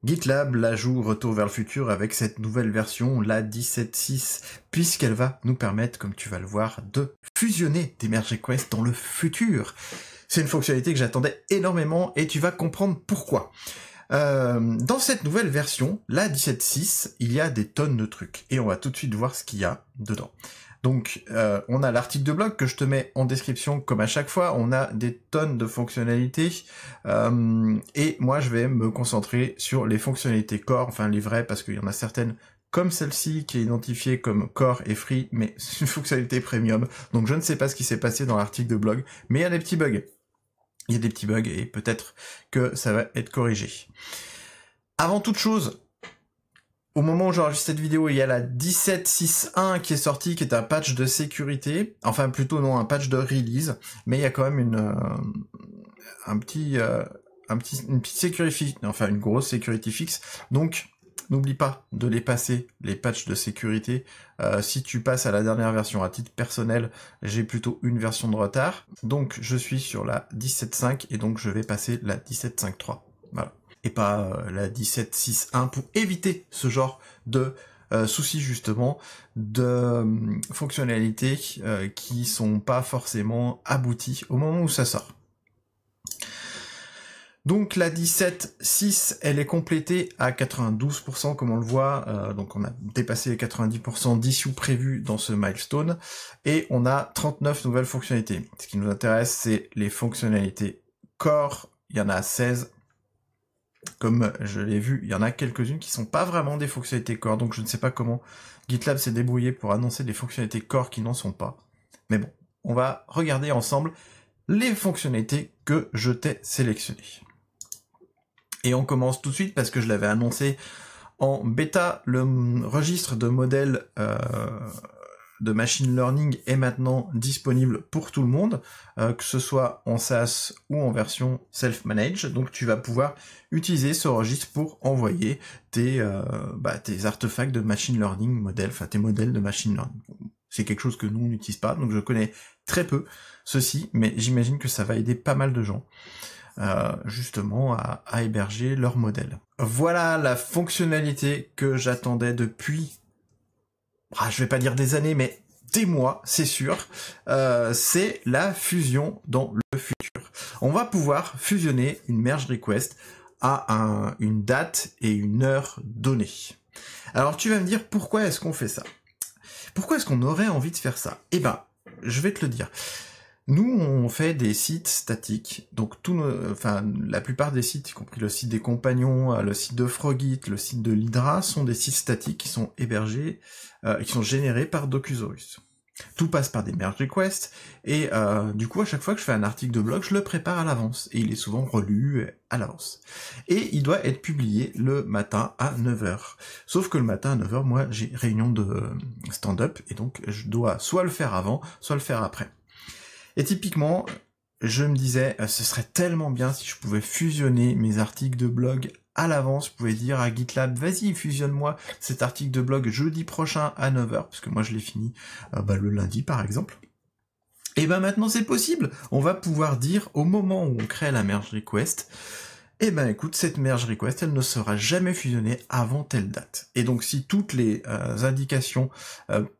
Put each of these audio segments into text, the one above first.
GitLab, l'ajout Retour vers le futur avec cette nouvelle version, la 17.6, puisqu'elle va nous permettre, comme tu vas le voir, de fusionner des merge requests dans le futur. C'est une fonctionnalité que j'attendais énormément et tu vas comprendre pourquoi. Dans cette nouvelle version, la 17.6, il y a des tonnes de trucs et on va tout de suite voir ce qu'il y a dedans. Donc, on a l'article de blog que je te mets en description comme à chaque fois. On a des tonnes de fonctionnalités. Et moi, je vais me concentrer sur les fonctionnalités core, enfin les vraies, parce qu'il y en a certaines comme celle-ci qui est identifiée comme core et free, mais c'est une fonctionnalité premium. Donc, je ne sais pas ce qui s'est passé dans l'article de blog, mais il y a des petits bugs. Il y a des petits bugs et peut-être que ça va être corrigé. Avant toute chose, au moment où j'enregistre cette vidéo, il y a la 17.6.1 qui est sortie, qui est un patch de sécurité, enfin plutôt non, un patch de release, mais il y a quand même une petite sécurité, enfin une grosse sécurité fixe, donc n'oublie pas de les passer, les patchs de sécurité. Si tu passes à la dernière version, à titre personnel, j'ai plutôt une version de retard, donc je suis sur la 17.5 et donc je vais passer la 17.5.3, voilà. Et pas la 17.6.1 pour éviter ce genre de soucis justement de fonctionnalités qui sont pas forcément abouties au moment où ça sort. Donc la 17.6, elle est complétée à 92% comme on le voit, donc on a dépassé les 90% d'issues prévues dans ce milestone, et on a 39 nouvelles fonctionnalités. Ce qui nous intéresse, c'est les fonctionnalités core, il y en a 16. Comme je l'ai vu, il y en a quelques-unes qui sont pas vraiment des fonctionnalités core, donc je ne sais pas comment GitLab s'est débrouillé pour annoncer des fonctionnalités core qui n'en sont pas. Mais bon, on va regarder ensemble les fonctionnalités que je t'ai sélectionnées. Et on commence tout de suite parce que je l'avais annoncé en bêta, le registre de modèles de machine learning est maintenant disponible pour tout le monde, que ce soit en SaaS ou en version self-managed. Donc tu vas pouvoir utiliser ce registre pour envoyer tes artefacts de machine learning modèles, enfin tes modèles de machine learning. C'est quelque chose que nous on n'utilise pas, donc je connais très peu ceci, mais j'imagine que ça va aider pas mal de gens. Justement à héberger leur modèle. Voilà la fonctionnalité que j'attendais depuis, je vais pas dire des années, mais des mois, c'est sûr. C'est la fusion dans le futur. On va pouvoir fusionner une merge request à une date et une heure donnée. Alors tu vas me dire, pourquoi est-ce qu'on fait ça? Pourquoi est-ce qu'on aurait envie de faire ça? Eh ben, je vais te le dire. Nous, on fait des sites statiques, donc la plupart des sites, y compris le site des compagnons, le site de Frogit, le site de l'Hydra, sont des sites statiques qui sont hébergés, qui sont générés par Docusaurus. Tout passe par des merge requests, et du coup, à chaque fois que je fais un article de blog, je le prépare à l'avance, et il est souvent relu à l'avance. Et il doit être publié le matin à 9h. Sauf que le matin à 9h, moi, j'ai réunion de stand-up, et donc je dois soit le faire avant, soit le faire après. Et typiquement, je me disais, ce serait tellement bien si je pouvais fusionner mes articles de blog à l'avance. Je pouvais dire à GitLab, vas-y, fusionne-moi cet article de blog jeudi prochain à 9h, parce que moi je l'ai fini le lundi par exemple. Et ben maintenant c'est possible. On va pouvoir dire au moment où on crée la merge request, eh ben écoute, cette merge request, elle ne sera jamais fusionnée avant telle date. Et donc si toutes les indications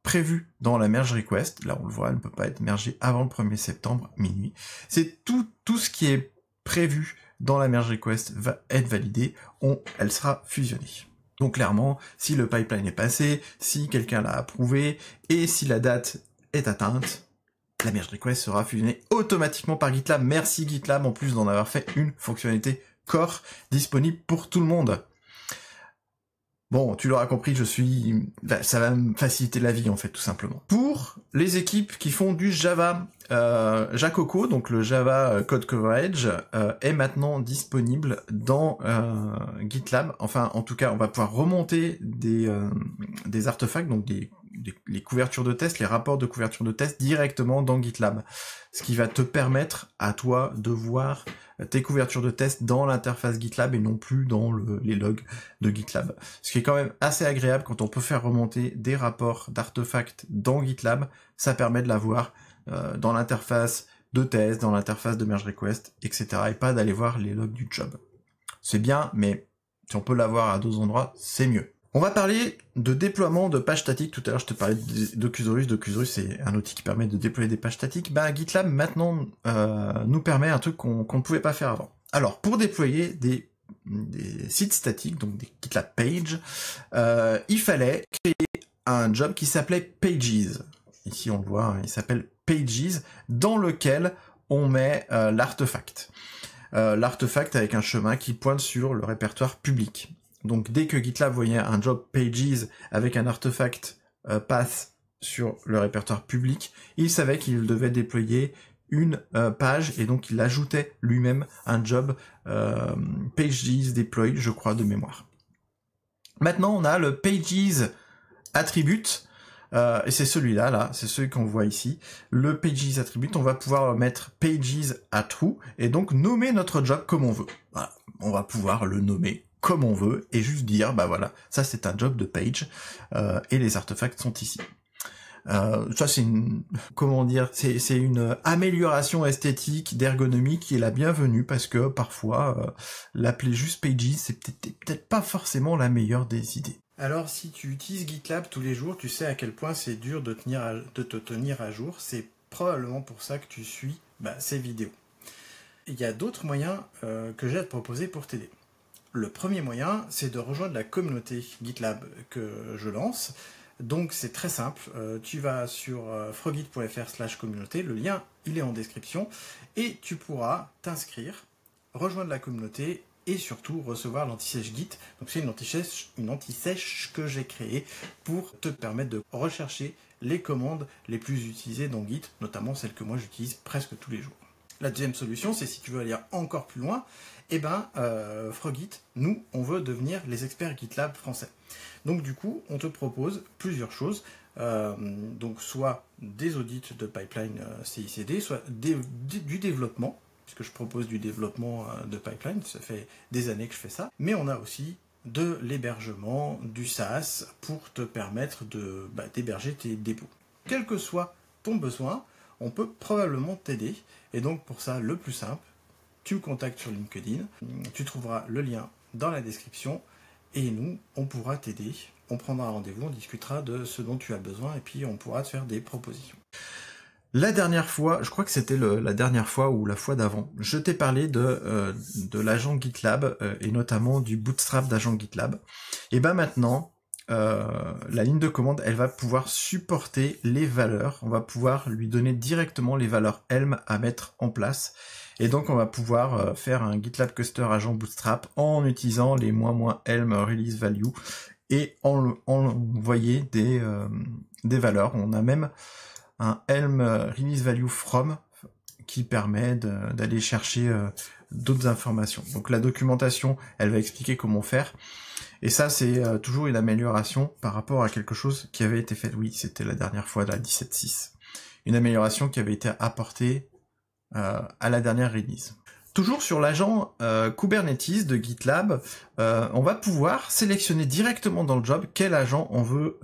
prévues dans la merge request, là on le voit, elle ne peut pas être mergée avant le 1er septembre minuit, c'est tout ce qui est prévu dans la merge request va être validé, elle sera fusionnée. Donc clairement, si le pipeline est passé, si quelqu'un l'a approuvé, et si la date est atteinte, la merge request sera fusionnée automatiquement par GitLab. Merci GitLab en plus d'en avoir fait une fonctionnalité core disponible pour tout le monde. Bon, tu l'auras compris, ça va me faciliter la vie en fait, tout simplement. Pour les équipes qui font du Java, Jacoco, donc le Java Code Coverage, est maintenant disponible dans GitLab. Enfin, en tout cas, on va pouvoir remonter des artefacts, donc les couvertures de test, les rapports de couverture de test directement dans GitLab. Ce qui va te permettre à toi de voir tes couvertures de test dans l'interface GitLab et non plus dans les logs de GitLab. Ce qui est quand même assez agréable quand on peut faire remonter des rapports d'artefacts dans GitLab, ça permet de l'avoir dans l'interface de test, dans l'interface de merge request, etc. et pas d'aller voir les logs du job. C'est bien, mais Si on peut l'avoir à d'autres endroits, c'est mieux. On va parler de déploiement de pages statiques. Tout à l'heure, je te parlais d'Ocusaurus. D'Ocusaurus, c'est un outil qui permet de déployer des pages statiques. GitLab, maintenant, nous permet un truc qu'on ne pouvait pas faire avant. Alors, pour déployer des sites statiques, donc des GitLab Pages, il fallait créer un job qui s'appelait Pages. Ici, on le voit, il s'appelle Pages, dans lequel on met l'artefact. L'artefact avec un chemin qui pointe sur le répertoire public. Donc dès que GitLab voyait un job Pages avec un artefact path sur le répertoire public, il savait qu'il devait déployer une page, et donc il ajoutait lui-même un job Pages deploy, je crois, de mémoire. Maintenant, on a le Pages attribute, et c'est celui-là, là, c'est celui qu'on voit ici. Le Pages attribute, on va pouvoir mettre Pages à true, et donc nommer notre job comme on veut. Voilà, on va pouvoir le nommer comme on veut, et juste dire, bah voilà, ça c'est un job de page, et les artefacts sont ici. Ça c'est une, comment dire, c'est une amélioration esthétique, d'ergonomie qui est la bienvenue, parce que parfois, l'appeler juste Pages, c'est peut-être pas forcément la meilleure des idées. Alors si tu utilises GitLab tous les jours, tu sais à quel point c'est dur de te tenir à jour, c'est probablement pour ça que tu suis ces vidéos. Il y a d'autres moyens que j'ai à te proposer pour t'aider. Le premier moyen, c'est de rejoindre la communauté GitLab que je lance. Donc c'est très simple, tu vas sur frogit.fr/communauté, le lien il est en description, et tu pourras t'inscrire, rejoindre la communauté et surtout recevoir l'anti-sèche Git. Donc c'est une anti-sèche que j'ai créée pour te permettre de rechercher les commandes les plus utilisées dans Git, notamment celles que moi j'utilise presque tous les jours. La deuxième solution, c'est si tu veux aller encore plus loin, Frogit, nous, on veut devenir les experts GitLab français. Donc du coup, on te propose plusieurs choses, donc soit des audits de pipeline CI/CD, soit du développement, puisque je propose du développement de pipeline, ça fait des années que je fais ça, mais on a aussi de l'hébergement, du SaaS, pour te permettre d'héberger tes dépôts. Quel que soit ton besoin, on peut probablement t'aider, et donc pour ça, le plus simple, tu me contactes sur LinkedIn, tu trouveras le lien dans la description, et nous, on pourra t'aider, on prendra un rendez-vous, on discutera de ce dont tu as besoin, et puis on pourra te faire des propositions. La dernière fois, je crois que c'était la dernière fois ou la fois d'avant, je t'ai parlé de l'agent GitLab, et notamment du bootstrap d'agent GitLab. Et maintenant, la ligne de commande, elle va pouvoir supporter les valeurs, on va pouvoir lui donner directement les valeurs Helm à mettre en place, et donc on va pouvoir faire un GitLab Cluster agent Bootstrap en utilisant les -Helm release value, et envoyer des valeurs. On a même un Helm release value from qui permet d'aller chercher d'autres informations. Donc la documentation, elle va expliquer comment faire. Et ça, c'est toujours une amélioration par rapport à quelque chose qui avait été fait. Oui, c'était la dernière fois, la 17.6. Une amélioration qui avait été apportée à la dernière release. Toujours sur l'agent Kubernetes de GitLab, on va pouvoir sélectionner directement dans le job quel agent on veut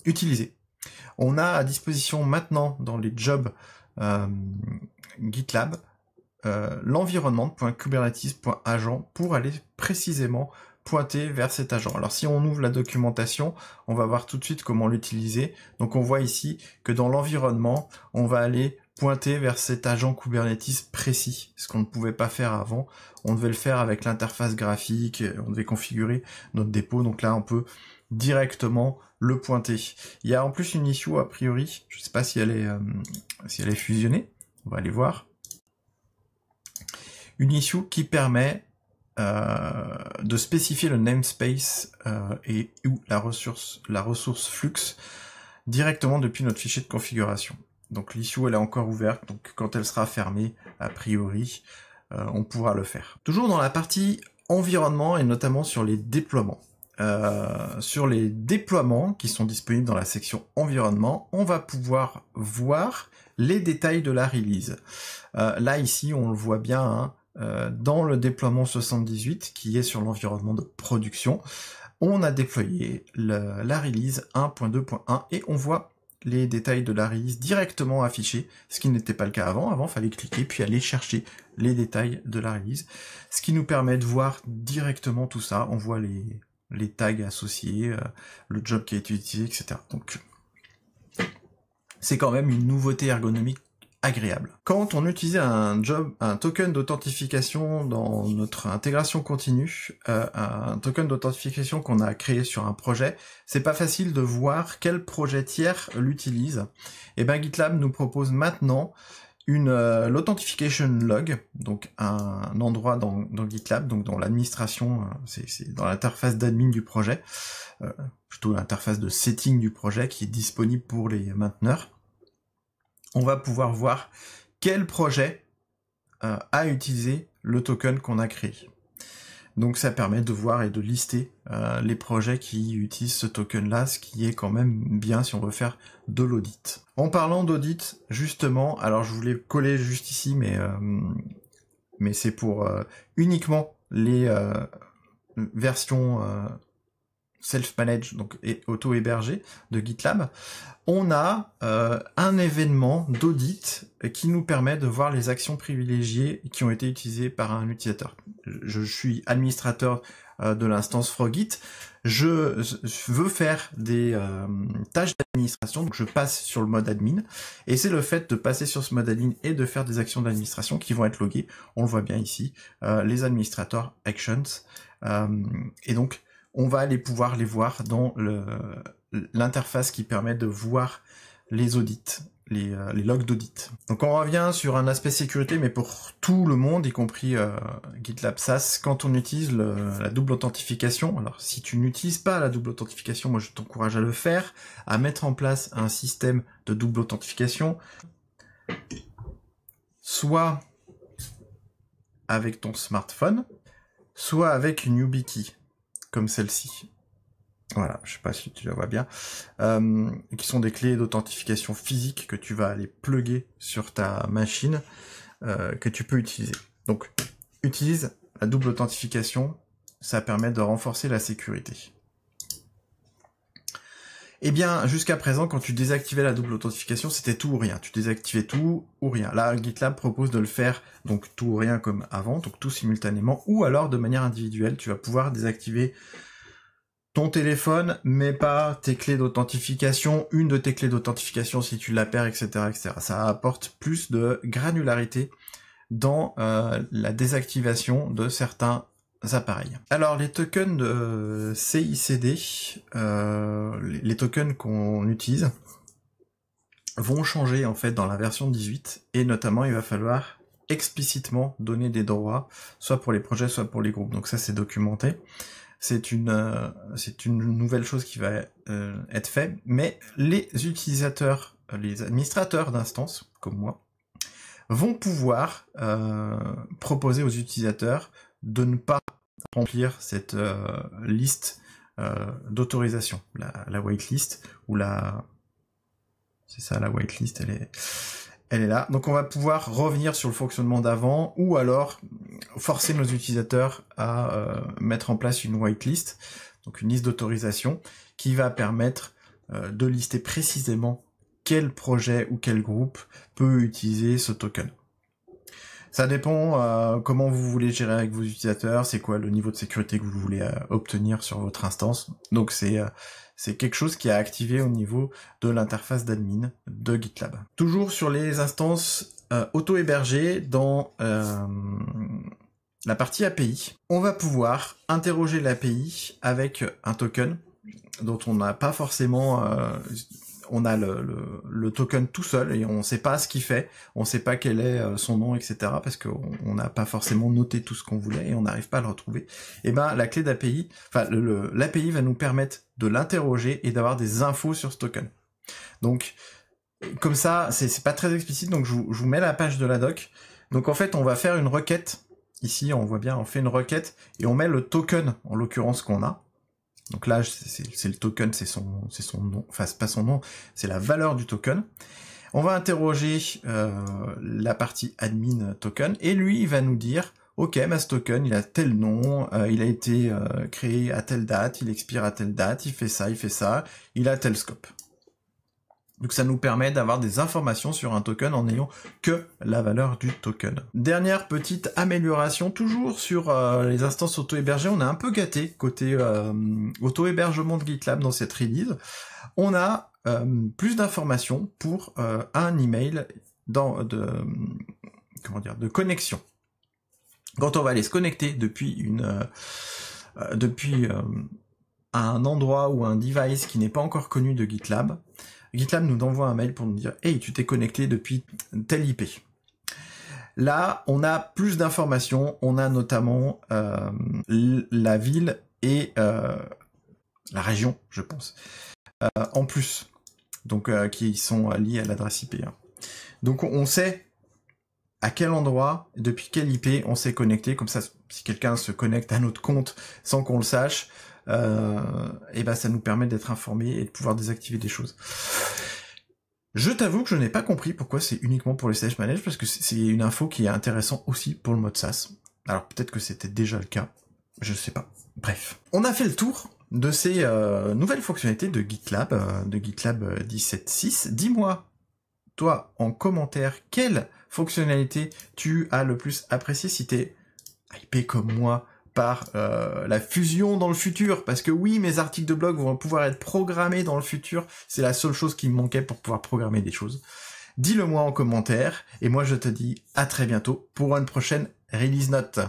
utiliser. On a à disposition maintenant dans les jobs GitLab l'environnement.kubernetes.agent pour aller précisément pointer vers cet agent. Alors si on ouvre la documentation, on va voir tout de suite comment l'utiliser. Donc on voit ici que dans l'environnement, on va aller pointer vers cet agent Kubernetes précis, ce qu'on ne pouvait pas faire avant. On devait le faire avec l'interface graphique, on devait configurer notre dépôt, donc là on peut directement le pointer. Il y a en plus une issue a priori, je ne sais pas si elle est fusionnée, on va aller voir. Une issue qui permet de spécifier le namespace et ou la ressource flux directement depuis notre fichier de configuration. Donc l'issue elle est encore ouverte, donc quand elle sera fermée, a priori, on pourra le faire. Toujours dans la partie environnement et notamment sur les déploiements. Sur les déploiements qui sont disponibles dans la section environnement, on va pouvoir voir les détails de la release. Là ici on le voit bien, dans le déploiement 78 qui est sur l'environnement de production, on a déployé la release 1.2.1 et on voit les détails de la release directement affichés, ce qui n'était pas le cas avant. Avant, il fallait cliquer puis aller chercher les détails de la release, ce qui nous permet de voir directement tout ça. On voit les tags associés, le job qui a été utilisé, etc. Donc, c'est quand même une nouveauté ergonomique agréable. Quand on utilisait un token d'authentification dans notre intégration continue, un token d'authentification qu'on a créé sur un projet, c'est pas facile de voir quel projet tiers l'utilise. Et ben GitLab nous propose maintenant l'authentification log, donc un endroit dans GitLab, donc dans l'administration, c'est dans l'interface d'admin du projet, plutôt l'interface de setting du projet qui est disponible pour les mainteneurs. On va pouvoir voir quel projet a utilisé le token qu'on a créé. Donc ça permet de voir et de lister les projets qui utilisent ce token-là, ce qui est quand même bien si on veut faire de l'audit. En parlant d'audit, justement, alors je voulais coller juste ici, mais c'est pour uniquement les versions self-managed, donc auto-hébergées de GitLab. On a un événement d'audit qui nous permet de voir les actions privilégiées qui ont été utilisées par un utilisateur. Je suis administrateur de l'instance Frogit. Je veux faire des tâches d'administration, donc je passe sur le mode admin, et c'est le fait de passer sur ce mode admin et de faire des actions d'administration qui vont être loguées. On le voit bien ici, les administrateurs actions, et donc on va pouvoir les voir dans l'interface qui permet de voir les audits, les logs d'audit. Donc on revient sur un aspect sécurité, mais pour tout le monde, y compris GitLab SaaS, quand on utilise la double authentification, alors si tu n'utilises pas la double authentification, moi je t'encourage à le faire, à mettre en place un système de double authentification, soit avec ton smartphone, soit avec une YubiKey, comme celle-ci. Voilà, je sais pas si tu la vois bien, qui sont des clés d'authentification physique que tu vas aller plugger sur ta machine, que tu peux utiliser. Donc, utilise la double authentification, ça permet de renforcer la sécurité. Eh bien, jusqu'à présent, quand tu désactivais la double authentification, c'était tout ou rien. Tu désactivais tout ou rien. Là, GitLab propose de le faire, donc tout ou rien comme avant, donc tout simultanément, ou alors de manière individuelle, tu vas pouvoir désactiver ton téléphone, mais pas tes clés d'authentification, une de tes clés d'authentification si tu la perds, etc., etc. Ça apporte plus de granularité dans la désactivation de certains appareils. Alors les tokens de CICD, les tokens qu'on utilise, vont changer en fait dans la version 18, et notamment il va falloir explicitement donner des droits, soit pour les projets, soit pour les groupes. Donc ça c'est documenté. C'est une nouvelle chose qui va être faite, mais les utilisateurs, les administrateurs d'instances, comme moi, vont pouvoir proposer aux utilisateurs de ne pas remplir cette liste d'autorisation, la whitelist, ou c'est ça la whitelist, elle est là. Donc on va pouvoir revenir sur le fonctionnement d'avant, ou alors forcer nos utilisateurs à mettre en place une whitelist, donc une liste d'autorisation, qui va permettre de lister précisément quel projet ou quel groupe peut utiliser ce token. Ça dépend comment vous voulez gérer avec vos utilisateurs, c'est quoi le niveau de sécurité que vous voulez obtenir sur votre instance. Donc c'est quelque chose qui est activé au niveau de l'interface d'admin de GitLab. Toujours sur les instances auto-hébergées, dans la partie API, on va pouvoir interroger l'API avec un token dont on n'a pas forcément... on a le token tout seul et on ne sait pas ce qu'il fait, on ne sait pas quel est son nom, etc. parce qu'on n'a pas forcément noté tout ce qu'on voulait et on n'arrive pas à le retrouver. Et ben la clé d'API, enfin l'API va nous permettre de l'interroger et d'avoir des infos sur ce token. Donc comme ça, c'est pas très explicite, donc je vous mets la page de la doc. Donc en fait, on va faire une requête. Ici, on voit bien, on fait une requête et on met le token, en l'occurrence, qu'on a. Donc là, c'est le token, c'est son nom, enfin c'est pas son nom, c'est la valeur du token. On va interroger la partie admin token, et lui, il va nous dire, ok, bah, ce token, il a tel nom, il a été créé à telle date, il expire à telle date, il fait ça, il a tel scope. Donc ça nous permet d'avoir des informations sur un token en n'ayant que la valeur du token. Dernière petite amélioration, toujours sur les instances auto-hébergées, on a un peu gâté côté auto-hébergement de GitLab dans cette release. On a plus d'informations pour un email de connexion. Quand on va aller se connecter depuis un endroit ou un device qui n'est pas encore connu de GitLab, GitLab nous envoie un mail pour nous dire « Hey, tu t'es connecté depuis tel IP ». Là, on a plus d'informations, on a notamment la ville et la région, je pense, en plus, donc qui sont liés à l'adresse IP. Hein. Donc on sait à quel endroit, depuis quel IP on s'est connecté, comme ça, si quelqu'un se connecte à notre compte sans qu'on le sache, et ben ça nous permet d'être informés et de pouvoir désactiver des choses. Je t'avoue que je n'ai pas compris pourquoi c'est uniquement pour les stage manage, parce que c'est une info qui est intéressante aussi pour le mode SaaS. Alors peut-être que c'était déjà le cas, je sais pas. Bref. On a fait le tour de ces nouvelles fonctionnalités de GitLab 17.6. Dis-moi, toi, en commentaire, quelle fonctionnalité tu as le plus apprécié si t'es hypé comme moi par la fusion dans le futur, parce que oui, mes articles de blog vont pouvoir être programmés dans le futur, c'est la seule chose qui me manquait pour pouvoir programmer des choses. Dis-le moi en commentaire, et moi je te dis à très bientôt pour une prochaine release note.